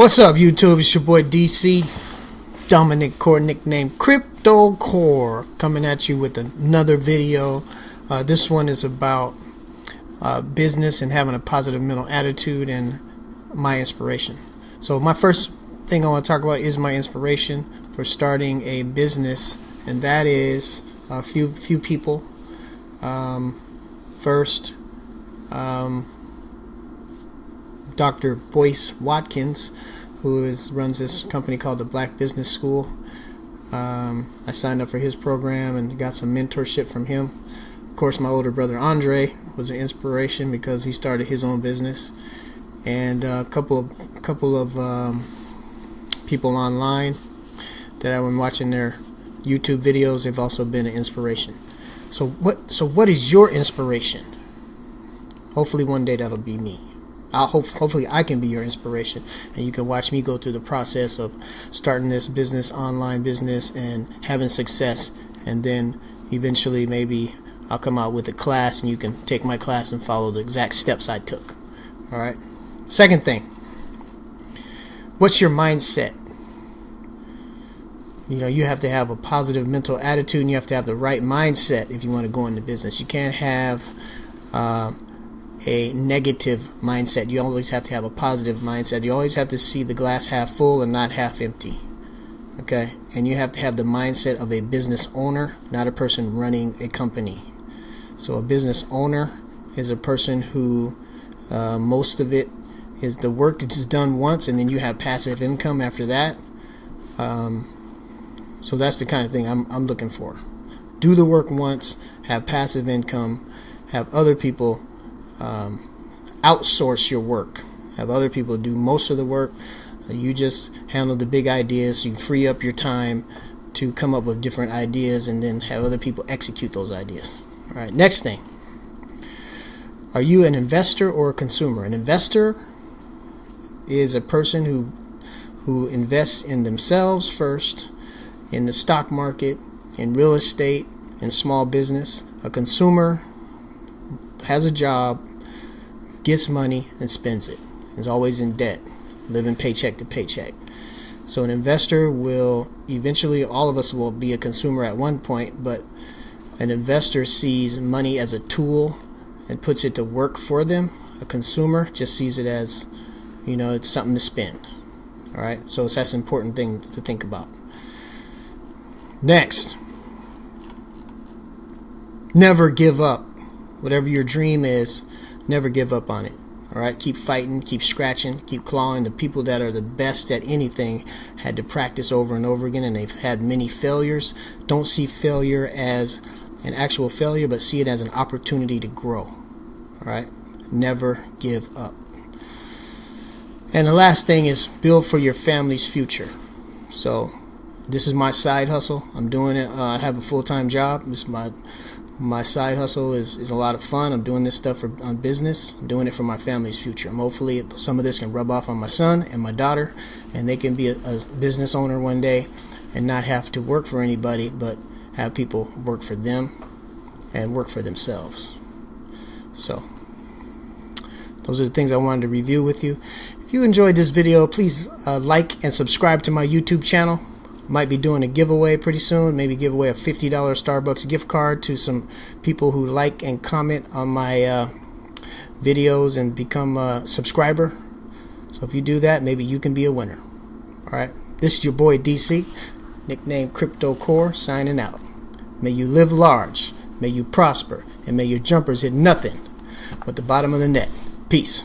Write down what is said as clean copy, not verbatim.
What's up, YouTube? It's your boy DC, Dominic Core, nicknamed Crypto Core, coming at you with another video. This one is about business and having a positive mental attitude and my inspiration. So my first thing I want to talk about is my inspiration for starting a business, and that is a few people. First, Dr. Boyce Watkins, who runs this company called the Black Business School. I signed up for his program and got some mentorship from him. Of course, my older brother Andre was an inspiration because he started his own business, and a couple of people online that I've been watching their YouTube videos. They've also been an inspiration. So what is your inspiration? Hopefully one day that'll be me. Hopefully I can be your inspiration, and you can watch me go through the process of starting this business, online business, and having success, and then eventually maybe I'll come out with a class and you can take my class and follow the exact steps I took. Alright? Second thing, what's your mindset? You have to have a positive mental attitude, and you have to have the right mindset if you want to go into business. You can't have a negative mindset. You always have to have a positive mindset. You always have to see the glass half full and not half empty. Okay? And you have to have the mindset of a business owner, not a person running a company. So a business owner is a person who most of it is the work that's just done once, and then you have passive income after that. So that's the kind of thing I'm looking for. Do the work once, have passive income, have other people outsource your work. Have other people do most of the work. You just handle the big ideas, so you free up your time to come up with different ideas, and then have other people execute those ideas. All right, next thing. Are you an investor or a consumer? An investor is a person who invests in themselves first, in the stock market, in real estate, in small business. A consumer has a job, gets money, and spends it. Is always in debt, living paycheck to paycheck. So an investor will eventually, all of us will be a consumer at one point, but an investor sees money as a tool and puts it to work for them. A consumer just sees it as, it's something to spend. All right, so that's an important thing to think about. Next, never give up. Whatever your dream is, never give up on it. All right, keep fighting, keep scratching, keep clawing. The people that are the best at anything had to practice over and over again, and they've had many failures. Don't see failure as an actual failure, but see it as an opportunity to grow. All right, never give up. And the last thing is build for your family's future. So this is my side hustle. I'm doing it. I have a full-time job. This is my side hustle is a lot of fun. I'm doing this stuff on business. I'm doing it for my family's future. Hopefully some of this can rub off on my son and my daughter, and they can be a business owner one day and not have to work for anybody, but have people work for them and work for themselves. So those are the things I wanted to review with you. If you enjoyed this video, please like and subscribe to my YouTube channel. Might be doing a giveaway pretty soon. Maybe give away a $50 Starbucks gift card to some people who like and comment on my videos and become a subscriber. So if you do that, maybe you can be a winner. Alright, this is your boy DC, nicknamed Crypto Core, signing out. May you live large, may you prosper, and may your jumpers hit nothing but the bottom of the net. Peace.